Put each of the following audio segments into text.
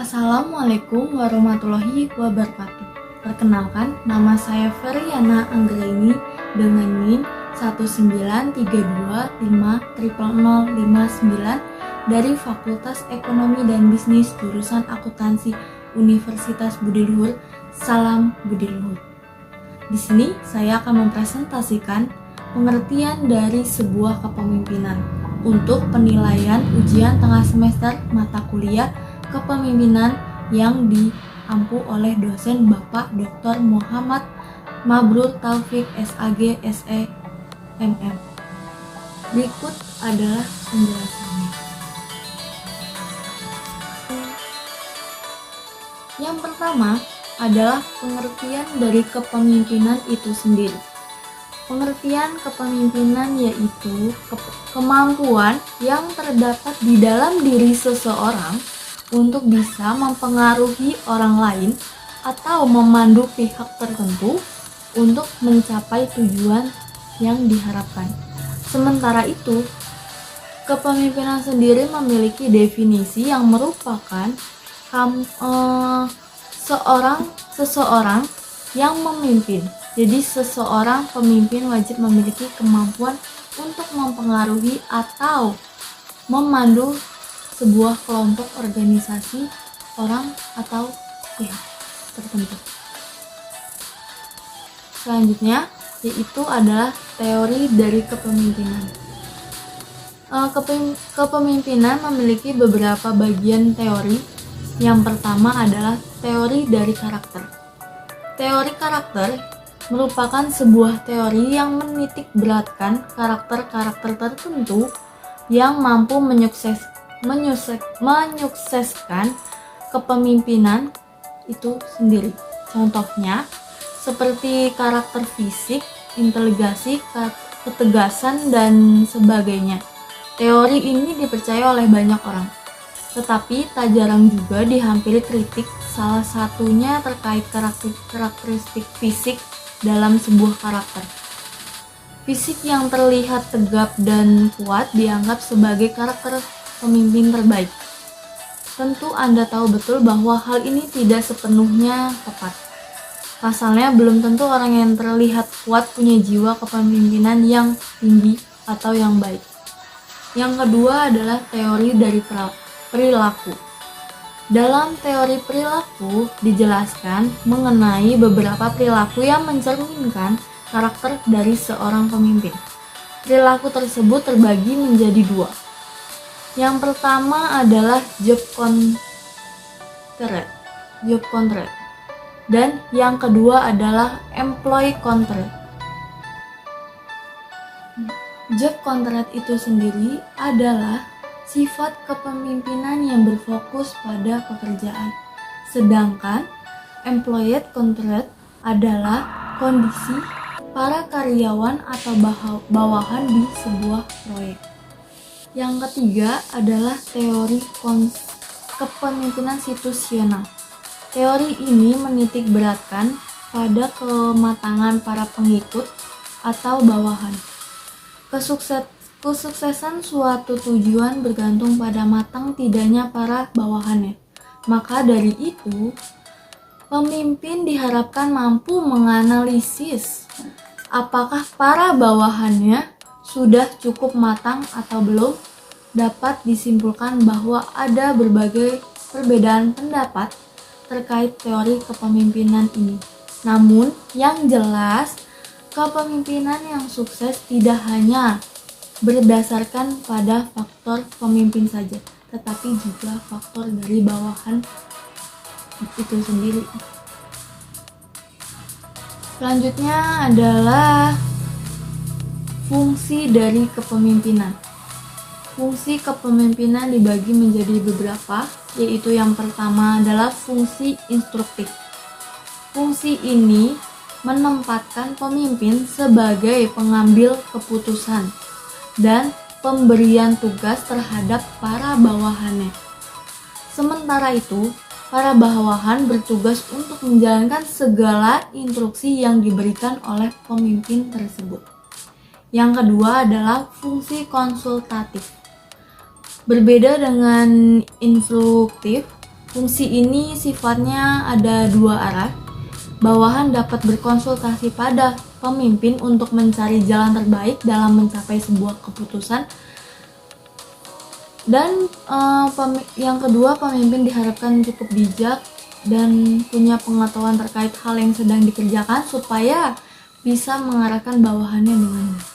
Assalamualaikum warahmatullahi wabarakatuh. Perkenalkan, nama saya Feryana Anggraini dengan NIM 19325000059 dari Fakultas Ekonomi dan Bisnis jurusan Akuntansi Universitas Budi Luhur. Salam Budi Luhur. Di sini saya akan mempresentasikan pengertian dari sebuah kepemimpinan untuk penilaian ujian tengah semester mata kuliah kepemimpinan yang diampu oleh dosen Bapak Dr. Muhammad Mabrur Taufik SAG SE MM. Berikut adalah penjelasannya. Yang pertama adalah pengertian dari kepemimpinan itu sendiri. Pengertian kepemimpinan yaitu kemampuan yang terdapat di dalam diri seseorang untuk bisa mempengaruhi orang lain atau memandu pihak tertentu untuk mencapai tujuan yang diharapkan. Sementara itu, kepemimpinan sendiri memiliki definisi yang merupakan seseorang yang memimpin. Jadi seseorang pemimpin wajib memiliki kemampuan untuk mempengaruhi atau memandu sebuah kelompok, organisasi, orang, atau pihak tertentu. Selanjutnya, yaitu adalah teori dari kepemimpinan. Kepemimpinan memiliki beberapa bagian teori. Yang pertama adalah teori dari karakter. Teori karakter merupakan sebuah teori yang menitik beratkan karakter-karakter tertentu yang mampu menyukseskan kepemimpinan itu sendiri. Contohnya seperti karakter fisik, inteligensi, ketegasan, dan sebagainya. Teori ini dipercaya oleh banyak orang, tetapi tak jarang juga dihampiri kritik, salah satunya terkait karakteristik fisik dalam sebuah karakter. Fisik yang terlihat tegap dan kuat dianggap sebagai karakter pemimpin terbaik. Tentu Anda tahu betul bahwa hal ini tidak sepenuhnya tepat. Pasalnya, belum tentu orang yang terlihat kuat punya jiwa kepemimpinan yang tinggi atau yang baik. Yang kedua adalah teori dari perilaku. Dalam teori perilaku dijelaskan mengenai beberapa perilaku yang mencerminkan karakter dari seorang pemimpin. Perilaku tersebut terbagi menjadi dua. Yang pertama adalah job contract, dan yang kedua adalah employee contract. Job contract itu sendiri adalah sifat kepemimpinan yang berfokus pada pekerjaan, sedangkan employee contract adalah kondisi para karyawan atau bawahan di sebuah proyek. Yang ketiga adalah teori kepemimpinan situasional. Teori ini menitik beratkan pada kematangan para pengikut atau bawahan. Kesuksesan suatu tujuan bergantung pada matang tidaknya para bawahannya. Maka dari itu, pemimpin diharapkan mampu menganalisis apakah para bawahannya sudah cukup matang atau belum. Dapat disimpulkan bahwa ada berbagai perbedaan pendapat terkait teori kepemimpinan ini. Namun, yang jelas, kepemimpinan yang sukses tidak hanya berdasarkan pada faktor pemimpin saja, tetapi juga faktor dari bawahan itu sendiri. Selanjutnya adalah fungsi dari kepemimpinan. Fungsi kepemimpinan dibagi menjadi beberapa, yaitu yang pertama adalah fungsi instruktif. Fungsi ini menempatkan pemimpin sebagai pengambil keputusan dan pemberian tugas terhadap para bawahannya. Sementara itu, para bawahan bertugas untuk menjalankan segala instruksi yang diberikan oleh pemimpin tersebut. Yang kedua adalah fungsi konsultatif. Berbeda dengan instruktif, Fungsi ini sifatnya ada dua arah. Bawahan dapat berkonsultasi pada pemimpin untuk mencari jalan terbaik dalam mencapai sebuah keputusan. Dan yang kedua, pemimpin diharapkan cukup bijak dan punya pengetahuan terkait hal yang sedang dikerjakan supaya bisa mengarahkan bawahannya dengan baik.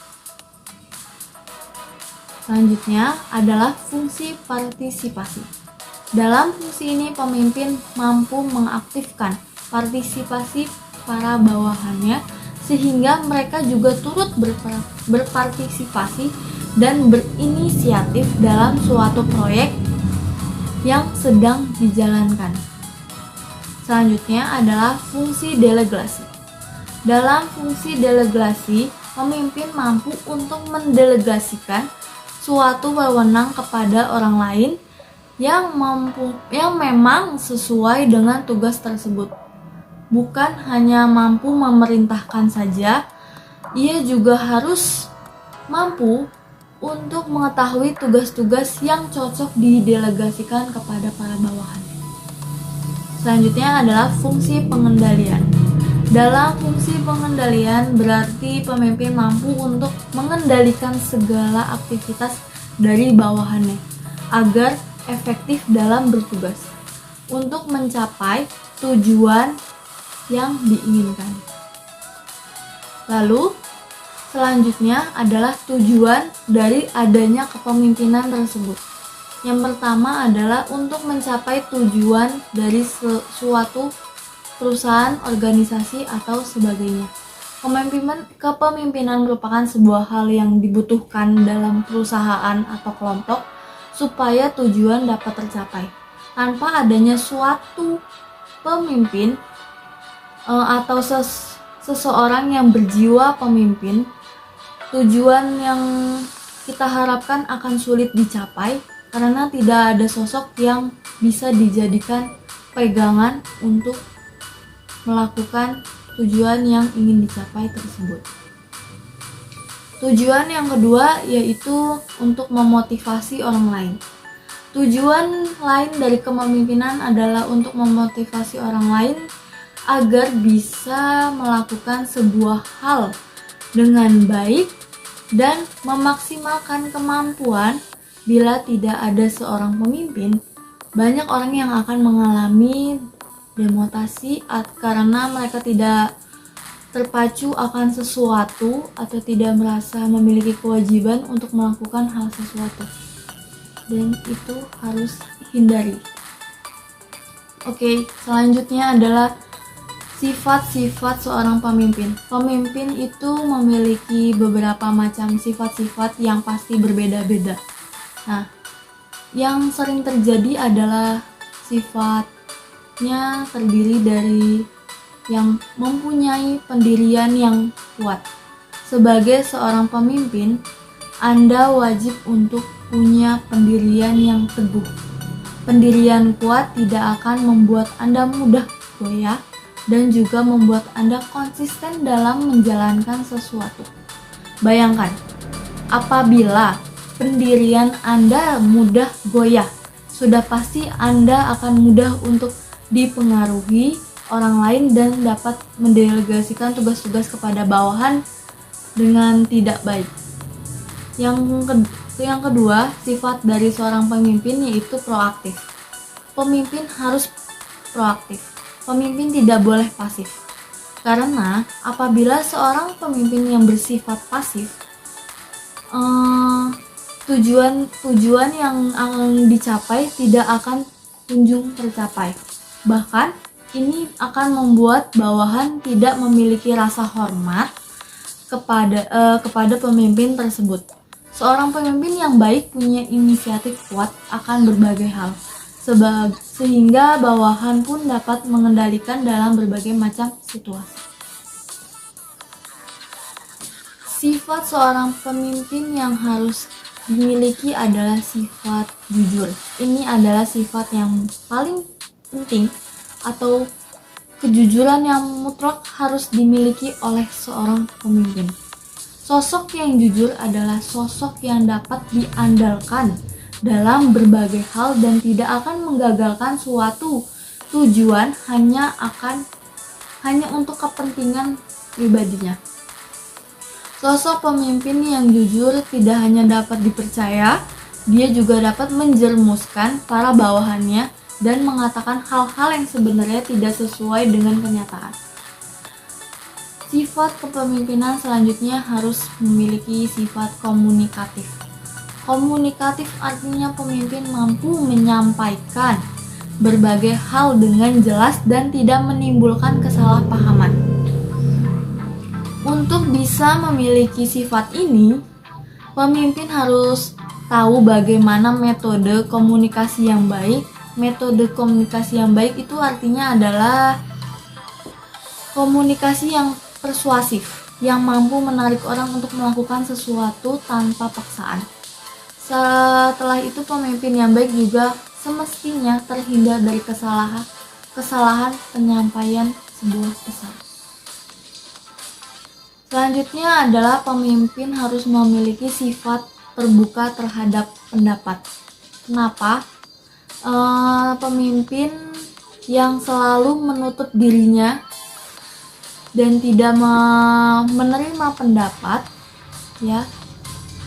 Selanjutnya adalah fungsi partisipasi. Dalam fungsi ini, pemimpin mampu mengaktifkan partisipasi para bawahannya sehingga mereka juga turut berpartisipasi dan berinisiatif dalam suatu proyek yang sedang dijalankan. Selanjutnya adalah fungsi delegasi. Dalam fungsi delegasi, pemimpin mampu untuk mendelegasikan suatu wewenang kepada orang lain yang memang sesuai dengan tugas tersebut. Bukan hanya mampu memerintahkan saja, ia juga harus mampu untuk mengetahui tugas-tugas yang cocok didelegasikan kepada para bawahan. Selanjutnya adalah fungsi pengendalian. Dalam fungsi pengendalian berarti pemimpin mampu untuk mengendalikan segala aktivitas dari bawahannya agar efektif dalam bertugas untuk mencapai tujuan yang diinginkan. Lalu selanjutnya adalah tujuan dari adanya kepemimpinan tersebut. Yang pertama adalah untuk mencapai tujuan dari suatu perusahaan, organisasi, atau sebagainya. Kepemimpinan merupakan sebuah hal yang dibutuhkan dalam perusahaan atau kelompok supaya tujuan dapat tercapai. Tanpa adanya suatu pemimpin atau seseorang yang berjiwa pemimpin, tujuan yang kita harapkan akan sulit dicapai karena tidak ada sosok yang bisa dijadikan pegangan untuk melakukan tujuan yang ingin dicapai tersebut. Tujuan yang kedua yaitu untuk memotivasi orang lain. Tujuan lain dari kepemimpinan adalah untuk memotivasi orang lain agar bisa melakukan sebuah hal dengan baik dan memaksimalkan kemampuan. Bila tidak ada seorang pemimpin, banyak orang yang akan mengalami demotivasi karena mereka tidak terpacu akan sesuatu atau tidak merasa memiliki kewajiban untuk melakukan hal sesuatu, dan itu harus hindari. Oke, selanjutnya adalah sifat-sifat seorang pemimpin. Pemimpin itu memiliki beberapa macam sifat-sifat yang pasti berbeda-beda. Nah, yang sering terjadi adalah sifatnya terdiri dari yang mempunyai pendirian yang kuat. Sebagai seorang pemimpin, Anda wajib untuk punya pendirian yang teguh. Pendirian kuat tidak akan membuat Anda mudah goyah dan juga membuat Anda konsisten dalam menjalankan sesuatu. Bayangkan, apabila pendirian Anda mudah goyah, sudah pasti Anda akan mudah untuk dipengaruhi orang lain dan dapat mendelegasikan tugas-tugas kepada bawahan dengan tidak baik. Yang kedua, sifat dari seorang pemimpin yaitu proaktif. Pemimpin harus proaktif. Pemimpin tidak boleh pasif. Karena apabila seorang pemimpin yang bersifat pasif, tujuan yang akan dicapai tidak akan kunjung tercapai. Bahkan ini akan membuat bawahan tidak memiliki rasa hormat kepada pemimpin tersebut. Seorang pemimpin yang baik punya inisiatif kuat akan berbagai hal, sehingga bawahan pun dapat mengendalikan dalam berbagai macam situasi. Sifat seorang pemimpin yang harus dimiliki adalah sifat jujur. Ini adalah sifat yang paling penting atau kejujuran yang mutlak harus dimiliki oleh seorang pemimpin. Sosok yang jujur adalah sosok yang dapat diandalkan dalam berbagai hal dan tidak akan menggagalkan suatu tujuan hanya untuk kepentingan pribadinya. Sosok pemimpin yang jujur tidak hanya dapat dipercaya, dia juga dapat menjerumuskan para bawahannya dan mengatakan hal-hal yang sebenarnya tidak sesuai dengan kenyataan. Sifat kepemimpinan selanjutnya harus memiliki sifat komunikatif. Komunikatif artinya pemimpin mampu menyampaikan berbagai hal dengan jelas dan tidak menimbulkan kesalahpahaman. Untuk bisa memiliki sifat ini, pemimpin harus tahu bagaimana metode komunikasi yang baik. Metode komunikasi yang baik itu artinya adalah komunikasi yang persuasif, yang mampu menarik orang untuk melakukan sesuatu tanpa paksaan. Setelah itu, pemimpin yang baik juga semestinya terhindar dari kesalahan penyampaian sebuah pesan. Selanjutnya adalah pemimpin harus memiliki sifat terbuka terhadap pendapat. Kenapa? Pemimpin yang selalu menutup dirinya dan tidak menerima pendapat, ya,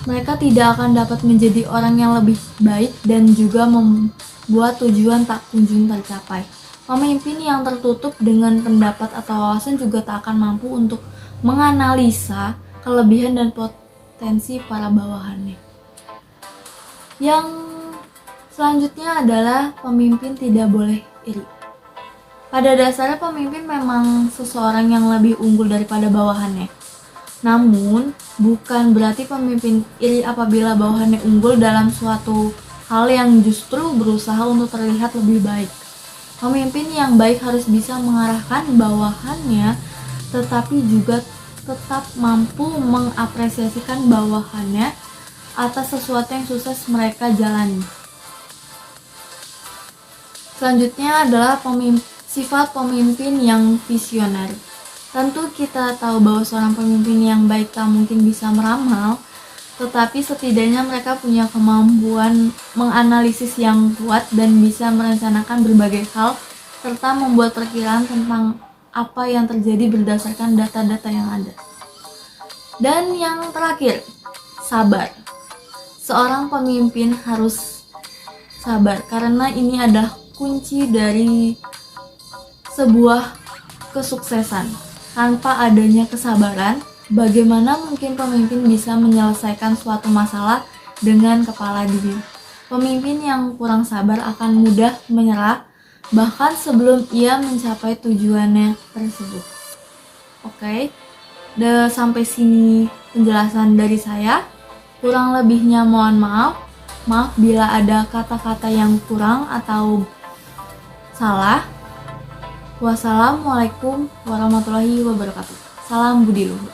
mereka tidak akan dapat menjadi orang yang lebih baik dan juga membuat tujuan tak kunjung tercapai. Pemimpin yang tertutup dengan pendapat atau wawasan juga tak akan mampu untuk menganalisa kelebihan dan potensi para bawahannya. Yang selanjutnya adalah pemimpin tidak boleh iri. Pada dasarnya pemimpin memang seseorang yang lebih unggul daripada bawahannya. Namun, bukan berarti pemimpin iri apabila bawahannya unggul dalam suatu hal yang justru berusaha untuk terlihat lebih baik. Pemimpin yang baik harus bisa mengarahkan bawahannya, tetapi juga tetap mampu mengapresiasikan bawahannya atas sesuatu yang sukses mereka jalani. Selanjutnya adalah sifat pemimpin yang visioner. Tentu kita tahu bahwa seorang pemimpin yang baik tak mungkin bisa meramal, tetapi setidaknya mereka punya kemampuan menganalisis yang kuat dan bisa merencanakan berbagai hal serta membuat perkiraan tentang apa yang terjadi berdasarkan data-data yang ada. Dan yang terakhir, sabar. Seorang pemimpin harus sabar karena ini adalah kunci dari sebuah kesuksesan. Tanpa adanya kesabaran, bagaimana mungkin pemimpin bisa menyelesaikan suatu masalah dengan kepala dingin? Pemimpin yang kurang sabar akan mudah menyerah, bahkan sebelum ia mencapai tujuannya tersebut. Oke, sampai sini penjelasan dari saya. Kurang lebihnya mohon maaf. Maaf bila ada kata-kata yang kurang atau salah. Wassalamualaikum warahmatullahi wabarakatuh. Salam budi luhur.